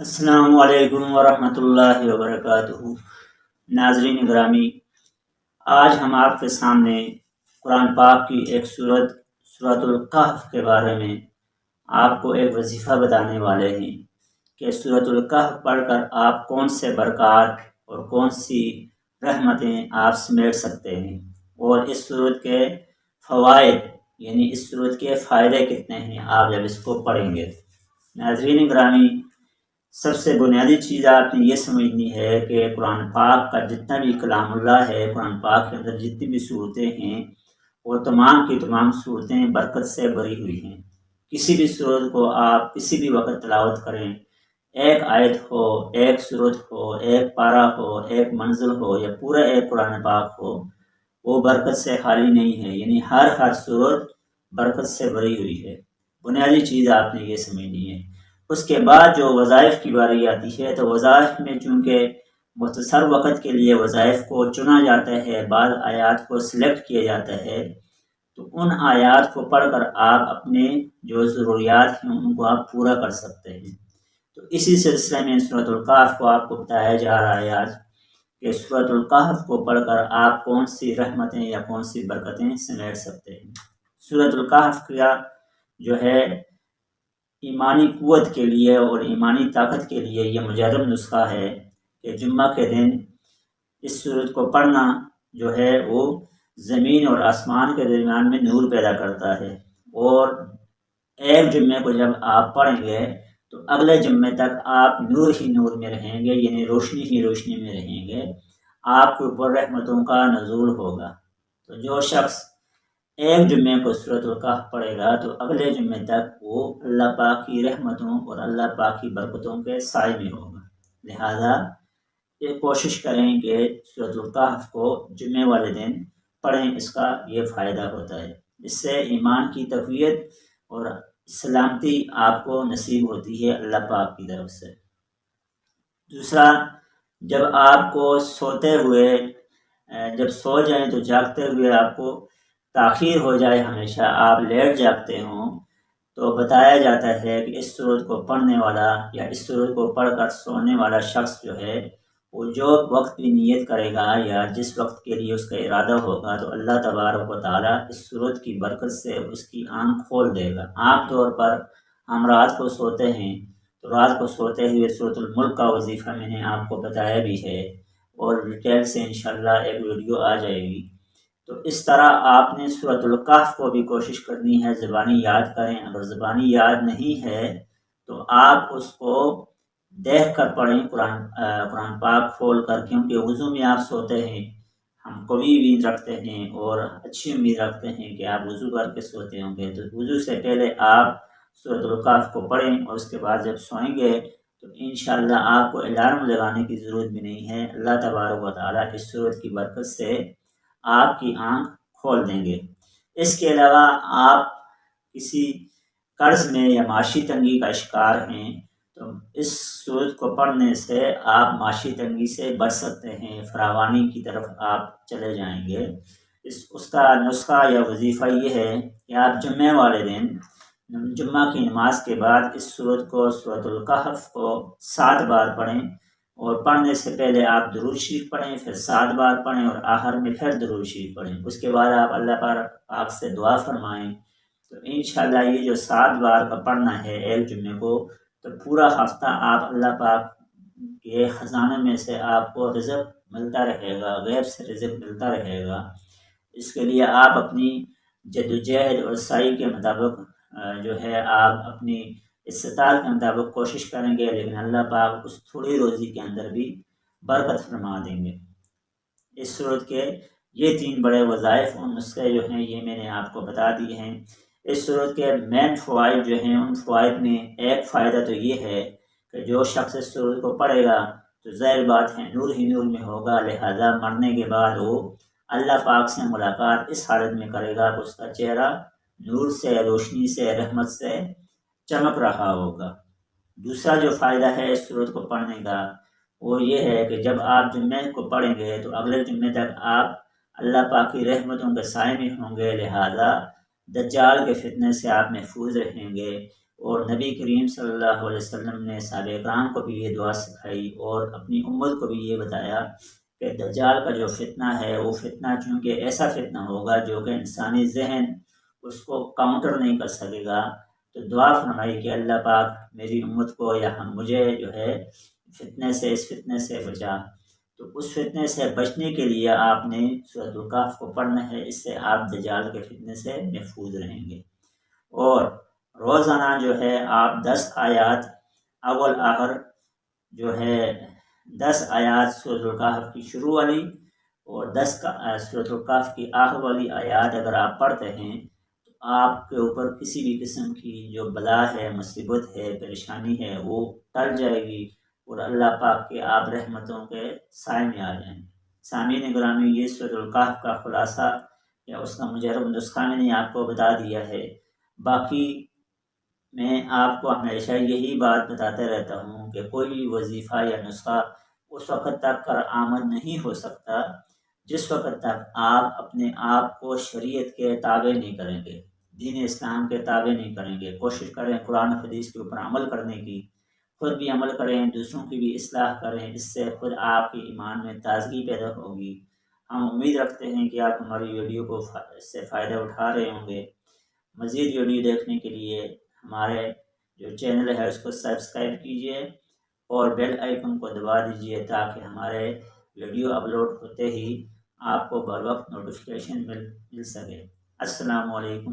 السلام علیکم ورحمۃ اللہ وبرکاتہ۔ ناظرین گرامی، آج ہم آپ کے سامنے قرآن پاک کی ایک سورۃ الکہف کے بارے میں آپ کو ایک وظیفہ بتانے والے ہیں کہ سورۃ الکہف پڑھ کر آپ کون سے برکات اور کون سی رحمتیں آپ سمیٹ سکتے ہیں، اور اس سورت کے فوائد یعنی اس سورت کے فائدے کتنے ہیں آپ جب اس کو پڑھیں گے۔ ناظرین گرامی، سب سے بنیادی چیز آپ نے یہ سمجھنی ہے کہ قرآن پاک کا جتنا بھی کلام اللہ ہے، قرآن پاک کے اندر جتنی بھی صورتیں ہیں وہ تمام کی تمام صورتیں برکت سے بھری ہوئی ہیں۔ کسی بھی صورت کو آپ کسی بھی وقت تلاوت کریں، ایک آیت ہو، ایک صورت ہو، ایک پارہ ہو، ایک منزل ہو یا پورا ایک قرآن پاک ہو، وہ برکت سے خالی نہیں ہے، یعنی ہر صورت برکت سے بھری ہوئی ہے۔ بنیادی چیز آپ نے یہ سمجھنی ہے۔ اس کے بعد جو وظائف کی باری آتی ہے تو وظائف میں چونکہ مختصر وقت کے لیے وظائف کو چنا جاتا ہے، بعض آیات کو سلیکٹ کیا جاتا ہے، تو ان آیات کو پڑھ کر آپ اپنے جو ضروریات ہیں ان کو آپ پورا کر سکتے ہیں۔ تو اسی سلسلے میں سورۃ الکہف کو آپ کو بتایا جا رہا ہے آج کہ سورۃ الکہف کو پڑھ کر آپ کون سی رحمتیں یا کون سی برکتیں سمیٹ سکتے ہیں۔ سورۃ الکہف کا جو ہے ایمانی قوت کے لیے اور ایمانی طاقت کے لیے یہ مجرب نسخہ ہے کہ جمعہ کے دن اس سورت کو پڑھنا جو ہے وہ زمین اور آسمان کے درمیان میں نور پیدا کرتا ہے، اور ایک جمعے کو جب آپ پڑھیں گے تو اگلے جمعے تک آپ نور ہی نور میں رہیں گے، یعنی روشنی ہی روشنی میں رہیں گے، آپ کے اوپر رحمتوں کا نزول ہوگا۔ تو جو شخص ایک جمعے کو سورۃ الکہف پڑھے گا تو اگلے جمعے تک وہ اللہ پاک کی رحمتوں اور اللہ پاک کی برکتوں کے سائے میں ہوگا۔ لہذا یہ کوشش کریں کہ سورۃ الکہف کو جمعے والے دن پڑھیں، اس کا یہ فائدہ ہوتا ہے۔ اس سے ایمان کی تقویت اور سلامتی آپ کو نصیب ہوتی ہے اللہ پاک کی طرف سے۔ دوسرا، جب آپ کو سوتے ہوئے جب سو جائیں تو جاگتے ہوئے آپ کو تاخیر ہو جائے، ہمیشہ آپ لیٹ جاگتے ہوں، تو بتایا جاتا ہے کہ اس سورت کو پڑھنے والا یا اس سورت کو پڑھ کر سونے والا شخص جو ہے وہ جو وقت بھی نیت کرے گا یا جس وقت کے لیے اس کا ارادہ ہوگا تو اللہ تبارک و تعالیٰ اس سورت کی برکت سے اس کی آنکھ کھول دے گا۔ عام طور پر ہم رات کو سوتے ہیں تو رات کو سوتے ہوئے سورۃ الملک کا وظیفہ میں نے آپ کو بتایا بھی ہے، اور ڈیٹیل سے انشاءاللہ ایک ویڈیو آ جائے گی۔ تو اس طرح آپ نے سورۃ الکہف کو بھی کوشش کرنی ہے زبانی یاد کریں۔ اگر زبانی یاد نہیں ہے تو آپ اس کو دیکھ کر پڑھیں، قرآن پاک کھول کر، کیونکہ وضو میں آپ سوتے ہیں، ہم قوی امید رکھتے ہیں اور اچھی امید رکھتے ہیں کہ آپ وضو کر کے سوتے ہوں گے، تو وضو سے پہلے آپ سورۃ الکہف کو پڑھیں، اور اس کے بعد جب سوئیں گے تو انشاءاللہ آپ کو الارم لگانے کی ضرورت بھی نہیں ہے۔ اللہ تبارک و تعالیٰ اس سورت کی برکت سے آپ کی آنکھ کھول دیں گے۔ اس کے علاوہ آپ کسی قرض میں یا معاشی تنگی کا شکار ہیں تو اس سورت کو پڑھنے سے آپ معاشی تنگی سے بچ سکتے ہیں، فراوانی کی طرف آپ چلے جائیں گے۔ اس کا نسخہ یا وظیفہ یہ ہے کہ آپ جمعہ والے دن جمعہ کی نماز کے بعد اس سورت کو سورۃ الکہف کو 7 بار پڑھیں، اور پڑھنے سے پہلے آپ درود شریف پڑھیں، پھر 7 بار پڑھیں، اور آخر میں پھر درود شریف پڑھیں۔ اس کے بعد آپ اللہ پاک سے دعا فرمائیں، تو انشاءاللہ یہ جو 7 بار کا پڑھنا ہے ایک جمعے کو، تو پورا ہفتہ آپ اللہ پاک کے خزانے میں سے آپ کو رزق ملتا رہے گا، غیب سے رزق ملتا رہے گا۔ اس کے لیے آپ اپنی جدوجہد اور سعی کے مطابق جو ہے آپ اپنی استطاعت کے مطابق کوشش کریں گے، لیکن اللہ پاک اس تھوڑی روزی کے اندر بھی برکت فرما دیں گے۔ اس صورت کے یہ 3 بڑے وظائف اور نسخے جو ہیں یہ میں نے آپ کو بتا دیے ہیں۔ اس صورت کے مین فوائد جو ہیں، ان فوائد میں ایک فائدہ تو یہ ہے کہ جو شخص اس صورت کو پڑھے گا تو ظاہر بات ہے نور ہی نور میں ہوگا، لہذا مرنے کے بعد وہ اللہ پاک سے ملاقات اس حالت میں کرے گا کہ اس کا چہرہ نور سے، روشنی سے، رحمت سے چمک رہا ہوگا۔ دوسرا جو فائدہ ہے اس سورت کو پڑھنے کا وہ یہ ہے کہ جب آپ جمعے کو پڑھیں گے تو اگلے جمعے تک آپ اللہ پاک کی رحمتوں کے سائے میں ہوں گے، لہذا دجال کے فتنے سے آپ محفوظ رہیں گے، اور نبی کریم صلی اللہ علیہ وسلم نے صحابہ کرام کو بھی یہ دعا سکھائی اور اپنی امت کو بھی یہ بتایا کہ دجال کا جو فتنہ ہے وہ فتنہ چونکہ ایسا فتنہ ہوگا جو کہ انسانی ذہن اس کو کاؤنٹر نہیں کر سکے گا۔ تو دعا فرمائی کہ اللہ پاک میری امت کو یا مجھے جو ہے فتنے سے، اس فتنے سے بچا۔ تو اس فتنے سے بچنے کے لیے آپ نے سورۃ الکہف کو پڑھنا ہے، اس سے آپ دجال کے فتنے سے محفوظ رہیں گے۔ اور روزانہ جو ہے آپ 10 آیات اول آخر جو ہے 10 آیات سورۃ الکہف کی شروع والی اور 10 سورۃ الکہف کی آخر والی آیات اگر آپ پڑھتے ہیں تو آپ کے اوپر کسی بھی قسم کی جو بلا ہے، مصیبت ہے، پریشانی ہے، وہ ٹل جائے گی اور اللہ پاک کے آپ رحمتوں کے سائے میں آ جائیں گے۔ سامعین گرامی، یہ سورۃ الکہف کا خلاصہ یا اس کا مجرب نسخہ میں نے آپ کو بتا دیا ہے۔ باقی میں آپ کو ہمیشہ یہی بات بتاتے رہتا ہوں کہ کوئی بھی وظیفہ یا نسخہ اس وقت تک کارآمد نہیں ہو سکتا جس وقت تک آپ اپنے آپ کو شریعت کے تابع نہیں کریں گے، دین اسلام کے تابع نہیں کریں گے۔ کوشش کریں قرآن حدیث کے اوپر عمل کرنے کی، خود بھی عمل کریں، دوسروں کی بھی اصلاح کریں، اس سے خود آپ کے ایمان میں تازگی پیدا ہوگی۔ ہم امید رکھتے ہیں کہ آپ ہماری ویڈیو کو اس سے فائدہ اٹھا رہے ہوں گے۔ مزید ویڈیو دیکھنے کے لیے ہمارے جو چینل ہے اس کو سبسکرائب کیجیے اور بیل آئیکن کو دبا دیجیے تاکہ ہمارے ویڈیو اپلوڈ ہوتے ہی آپ کو بر وقت نوٹیفیکیشن مل سکے۔ السلام علیکم۔